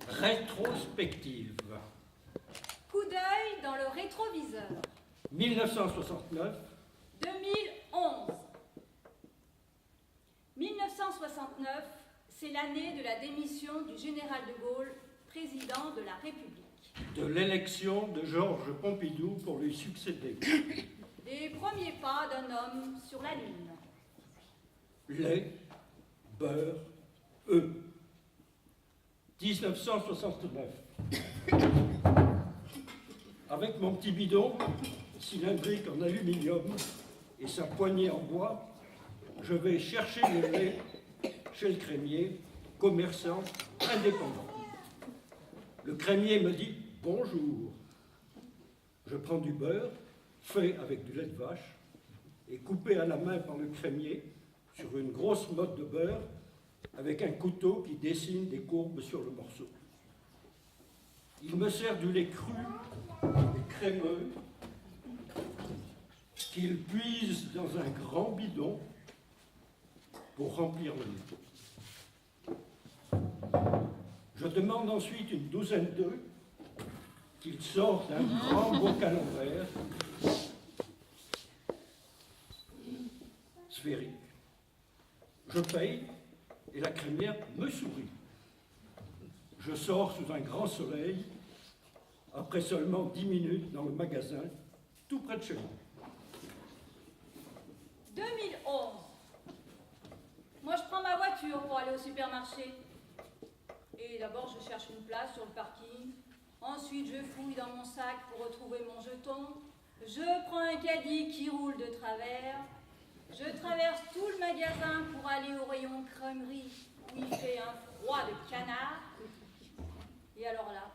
Rétrospective. Coup d'œil dans le rétroviseur. 1969. 2011. 1969, c'est l'année de la démission du général de Gaulle, président de la République. De l'élection de Georges Pompidou pour lui succéder. Des premiers pas d'un homme sur la Lune. Lait, beurre, œufs. 1969. Avec mon petit bidon, cylindrique en aluminium et sa poignée en bois, je vais chercher le lait chez le crémier, commerçant indépendant. Le crémier me dit « Bonjour ». Je prends du beurre, fait avec du lait de vache, et coupé à la main par le crémier sur une grosse motte de beurre, avec un couteau qui dessine des courbes sur le morceau. Il me sert du lait cru et crémeux qu'il puise dans un grand bidon pour remplir le lait. Je demande ensuite une douzaine d'œufs qu'il sort d'un grand bocal en verre sphérique. Je paye et la crémière me sourit. Je sors sous un grand soleil, après seulement 10 minutes dans le magasin, tout près de chez moi. 2011. Moi, je prends ma voiture pour aller au supermarché. Et d'abord, je cherche une place sur le parking. Ensuite, je fouille dans mon sac pour retrouver mon jeton. Je prends un caddie qui roule de travers. Je traverse tout le magasin pour aller au rayon crèmerie où il fait un froid de canard. Et alors là,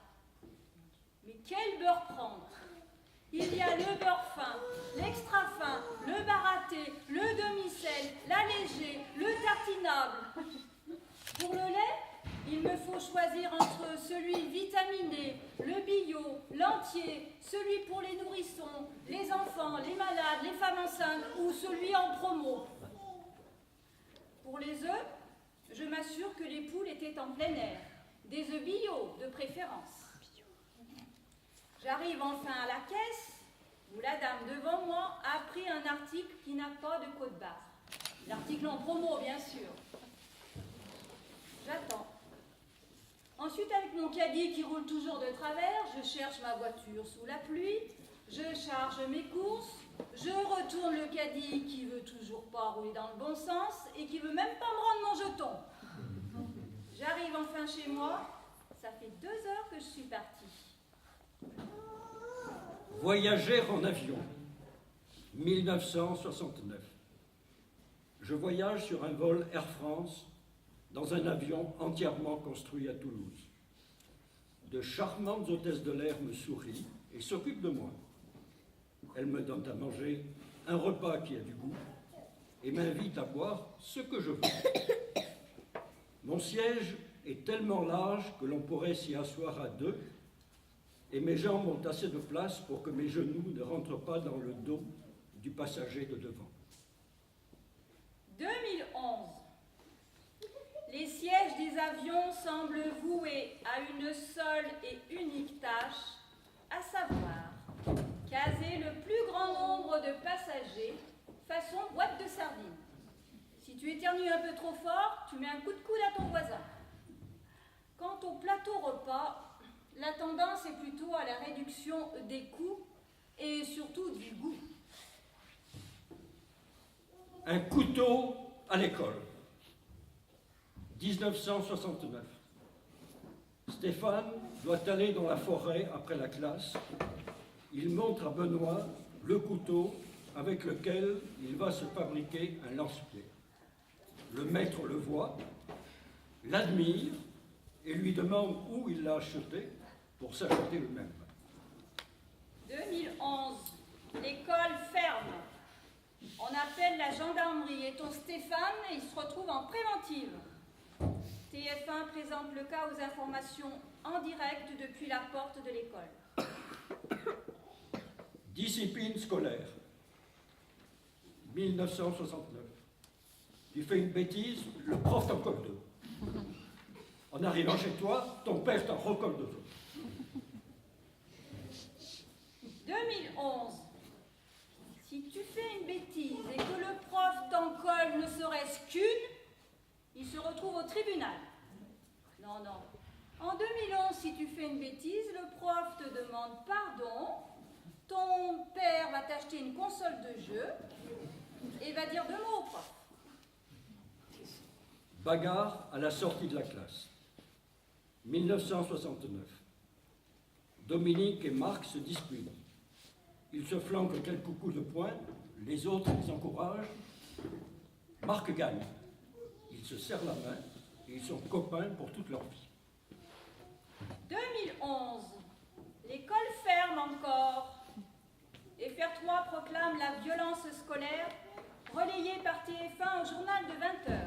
mais quel beurre prendre? Il y a le beurre fin, l'extra fin, le baratté, le demi-sel, l'allégé, le tartinable. Pour le lait, il me faut choisir entre celui vitaminé, le bio, l'entier, celui pour les nourrissons, les enfants, les malades, les femmes enceintes ou celui en promo. Pour les œufs, je m'assure que les poules étaient en plein air, des œufs bio de préférence. J'arrive enfin à la caisse où la dame devant moi a pris un article qui n'a pas de code barre. L'article en promo, bien sûr. J'attends. Ensuite, avec mon caddie qui roule toujours de travers, je cherche ma voiture sous la pluie, je charge mes courses, je retourne le caddie qui veut toujours pas rouler dans le bon sens et qui veut même pas me rendre mon jeton. J'arrive enfin chez moi, ça fait 2 heures que je suis partie. Voyager en avion, 1969. Je voyage sur un vol Air France dans un avion entièrement construit à Toulouse. De charmantes hôtesses de l'air me sourient et s'occupent de moi. Elles me donnent à manger un repas qui a du goût et m'invitent à boire ce que je veux. Mon siège est tellement large que l'on pourrait s'y asseoir à 2 et mes jambes ont assez de place pour que mes genoux ne rentrent pas dans le dos du passager de devant. 2011. Les sièges des avions semblent voués à une seule et unique tâche, à savoir caser le plus grand nombre de passagers façon boîte de sardines. Si tu éternues un peu trop fort, tu mets un coup de coude à ton voisin. Quant au plateau repas, la tendance est plutôt à la réduction des coûts et surtout du goût. Un couteau à l'école. 1969. Stéphane doit aller dans la forêt après la classe. Il montre à Benoît le couteau avec lequel il va se fabriquer un lance-pierre. Le maître le voit, l'admire et lui demande où il l'a acheté pour s'acheter le même. 2011. L'école ferme. On appelle la gendarmerie et ton Stéphane, il se retrouve en préventive. TF1 présente le cas aux informations en direct depuis la porte de l'école. Discipline scolaire. 1969. Tu fais une bêtise, le prof t'en colle deux. En arrivant chez toi, ton père t'en recolle deux autres. 2011. Si tu fais une bêtise et que le prof t'en colle ne serait-ce qu'une, il se retrouve au tribunal. Non, non. En 2011, si tu fais une bêtise, le prof te demande pardon, ton père va t'acheter une console de jeu et va dire deux mots au prof. Bagarre à la sortie de la classe. 1969. Dominique et Marc se disputent. Ils se flanquent quelques coups de poing, les autres les encouragent. Marc gagne. Ils se serrent la main et ils sont copains pour toute leur vie. 2011. L'école ferme encore. Et Faire-toi proclame la violence scolaire, relayée par TF1 au journal de 20h.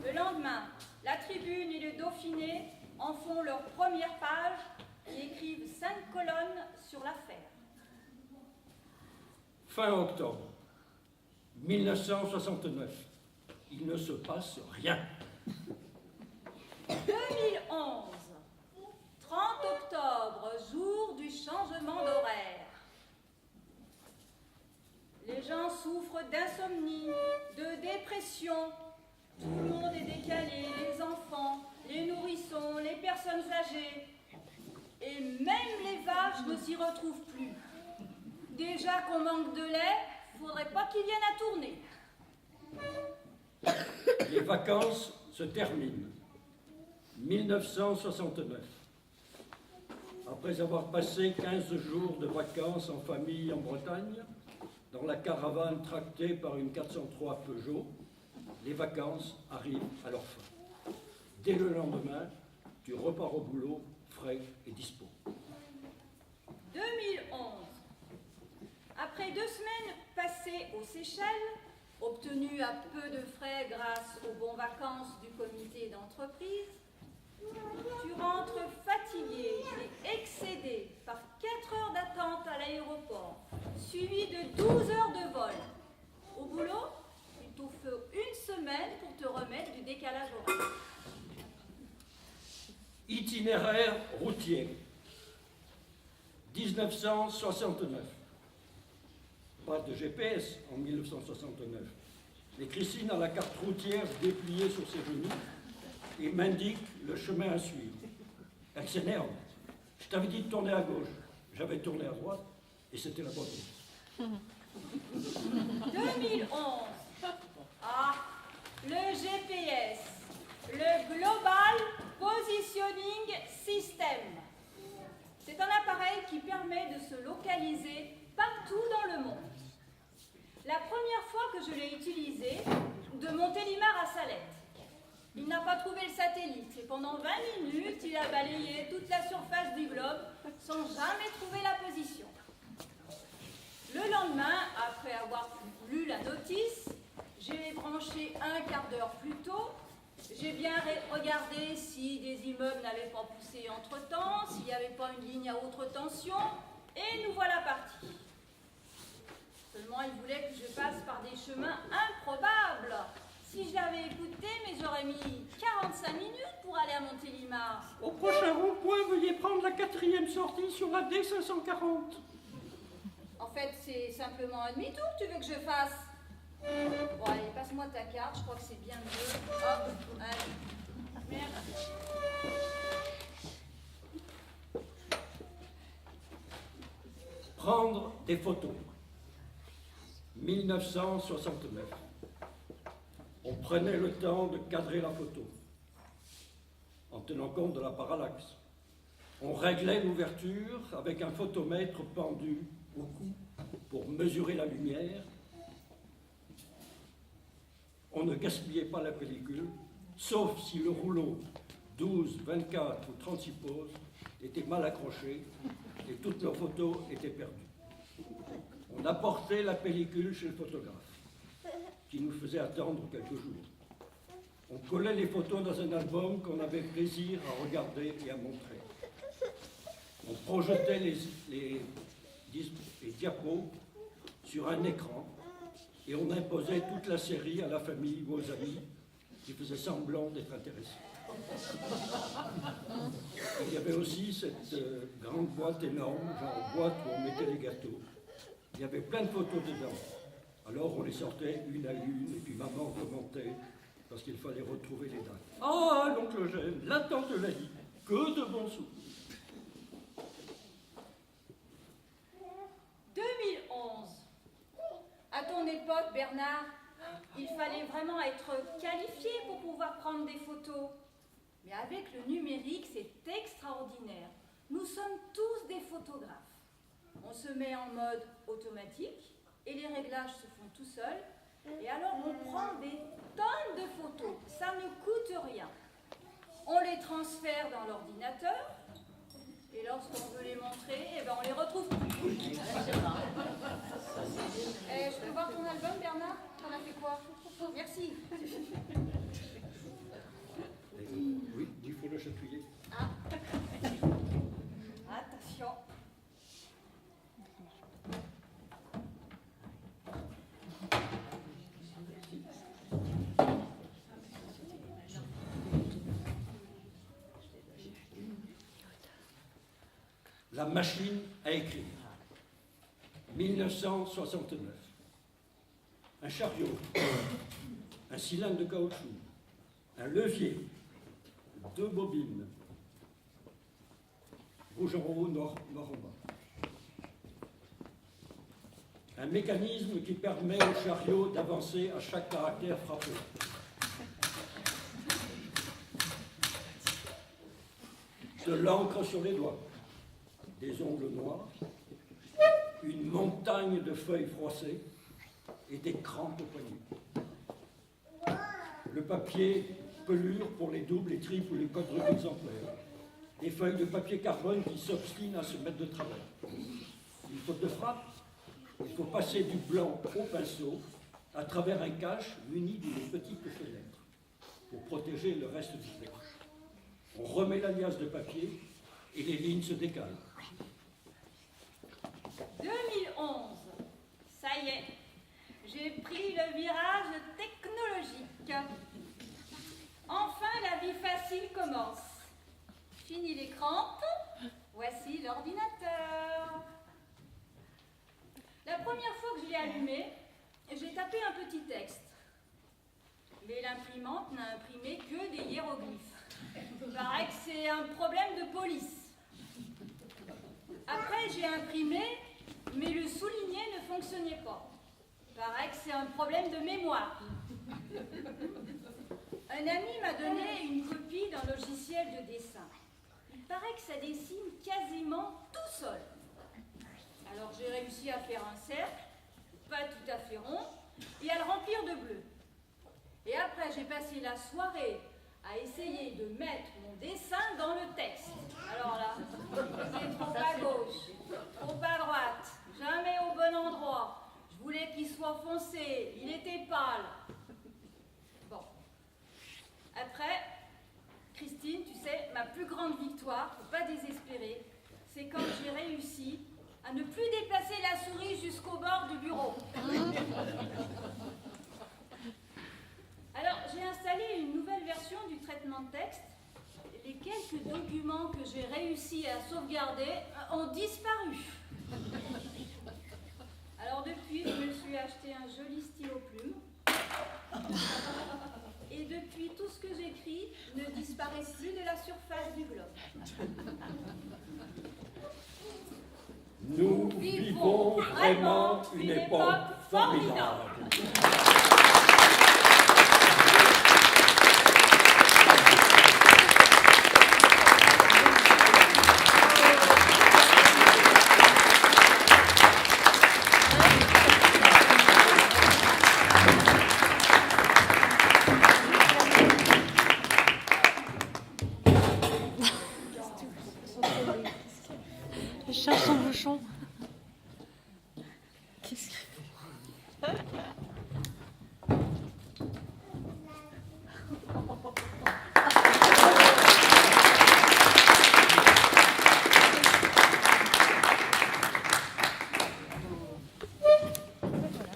Le lendemain, la Tribune et le Dauphiné en font leur première page et écrivent 5 colonnes sur l'affaire. Fin octobre 1969. Il ne se passe rien. 2011. 30 octobre, jour du changement d'horaire. Les gens souffrent d'insomnie, de dépression. Tout le monde est décalé, les enfants, les nourrissons, les personnes âgées. Et même les vaches ne s'y retrouvent plus. Déjà qu'on manque de lait, faudrait pas qu'ils viennent à tourner. Les vacances se terminent. 1969. Après avoir passé 15 jours de vacances en famille en Bretagne, dans la caravane tractée par une 403 Peugeot, les vacances arrivent à leur fin. Dès le lendemain, tu repars au boulot, frais et dispo. 2011. Après 2 semaines passées aux Seychelles, obtenues à peu de frais grâce aux bons vacances du comité d'entreprise, tu rentres fatigué et excédé par 4 heures d'attente à l'aéroport, suivi de 12 heures de vol. Au boulot, il t'en faut 1 semaine pour te remettre du décalage horaire. Itinéraire routier. 1969. Pas de GPS en 1969. Mais Christine a la carte routière dépliée sur ses genoux et m'indique le chemin à suivre. Elle s'énerve. Je t'avais dit de tourner à gauche. J'avais tourné à droite et c'était la bonne route. 2011. Ah, le GPS, le Global Positioning System. C'est un appareil qui permet de se localiser partout dans le monde. La première fois que je l'ai utilisé, de Montélimar à Salette. Il n'a pas trouvé le satellite et pendant 20 minutes, il a balayé toute la surface du globe sans jamais trouver la position. Le lendemain, après avoir lu la notice, j'ai branché 1/4 d'heure plus tôt. J'ai bien regardé si des immeubles n'avaient pas poussé entre-temps, s'il n'y avait pas une ligne à haute tension, et nous voilà partis. Seulement, il voulait que je passe par des chemins improbables. Si je l'avais écouté, mais j'aurais mis 45 minutes pour aller à Montélimar. Au prochain rond-point, veuillez prendre la 4e sortie sur la D540. En fait, c'est simplement un demi-tour que tu veux que je fasse. Bon, allez, passe-moi ta carte, je crois que c'est bien mieux. Hop, allez. Merci. Prendre des photos. 1969. On prenait le temps de cadrer la photo, en tenant compte de la parallaxe. On réglait l'ouverture avec un photomètre pendu au cou pour mesurer la lumière. On ne gaspillait pas la pellicule, sauf si le rouleau 12, 24 ou 36 poses était mal accroché et toutes nos photos étaient perdues. On apportait la pellicule chez le photographe, qui nous faisait attendre quelques jours. On collait les photos dans un album qu'on avait plaisir à regarder et à montrer. On projetait et diapos sur un écran, et on imposait toute la série à la famille ou aux amis qui faisaient semblant d'être intéressés. Il y avait aussi cette grande boîte énorme, genre boîte où on mettait les gâteaux. Il y avait plein de photos dedans. Alors on les sortait une à une, et puis maman commentait, parce qu'il fallait retrouver les dates. Ah, l'oncle Eugène, la tante Eulalie, que de bons souvenirs. 2011. À ton époque, Bernard, il fallait vraiment être qualifié pour pouvoir prendre des photos. Mais avec le numérique, c'est extraordinaire. Nous sommes tous des photographes. On se met en mode automatique et les réglages se font tout seuls. Et alors on prend des tonnes de photos. Ça ne coûte rien. On les transfère dans l'ordinateur. Et lorsqu'on veut les montrer, eh ben on les retrouve plus. Je peux voir ton album, Bernard? T'en as fait quoi? Merci. Oui, il faut le chatouiller. Ah. Attention. La machine à écrire. 1969. Un chariot, un cylindre de caoutchouc, un levier, 2 bobines, rouge en haut, noir en bas. Un mécanisme qui permet au chariot d'avancer à chaque caractère frappé. De l'encre sur les doigts, des ongles noirs, une montagne de feuilles froissées et des crampes au poignet. Le papier pelure pour les doubles, les triples ou les quadruples exemplaires. Des feuilles de papier carbone qui s'obstinent à se mettre de travers. Une faute de frappe, il faut passer du blanc au pinceau à travers un cache muni d'une petite fenêtre pour protéger le reste du texte. On remet l'alias de papier et les lignes se décalent. 2011. Ça y est, j'ai pris le virage technologique. Enfin, la vie facile commence. Fini les crampes, voici l'ordinateur. La première fois que je l'ai allumé, j'ai tapé un petit texte. Mais l'imprimante n'a imprimé que des hiéroglyphes. Il paraît que c'est un problème de police. Après, j'ai imprimé, mais le souligné ne fonctionnait pas. Il paraît que c'est un problème de mémoire. Un ami m'a donné une copie d'un logiciel de dessin. Il paraît que ça dessine quasiment tout seul. Alors j'ai réussi à faire un cercle, pas tout à fait rond, et à le remplir de bleu. Et après, j'ai passé la soirée à essayer de mettre mon dessin dans le texte. Alors là, c'est trop à gauche, trop à droite, jamais au bon endroit. Je voulais qu'il soit foncé, il était pâle. Bon. Après, Christine, tu sais, ma plus grande victoire, faut pas désespérer, c'est quand j'ai réussi à ne plus déplacer la souris jusqu'au bord du bureau. Alors, j'ai installé une nouvelle version du traitement de texte. Les quelques documents que j'ai réussi à sauvegarder ont disparu. Alors depuis, je me suis acheté un joli stylo plume. Et depuis, tout ce que j'écris ne disparaît plus de la surface du globe. Nous vivons vraiment une époque formidable. Je cherche son bouchon.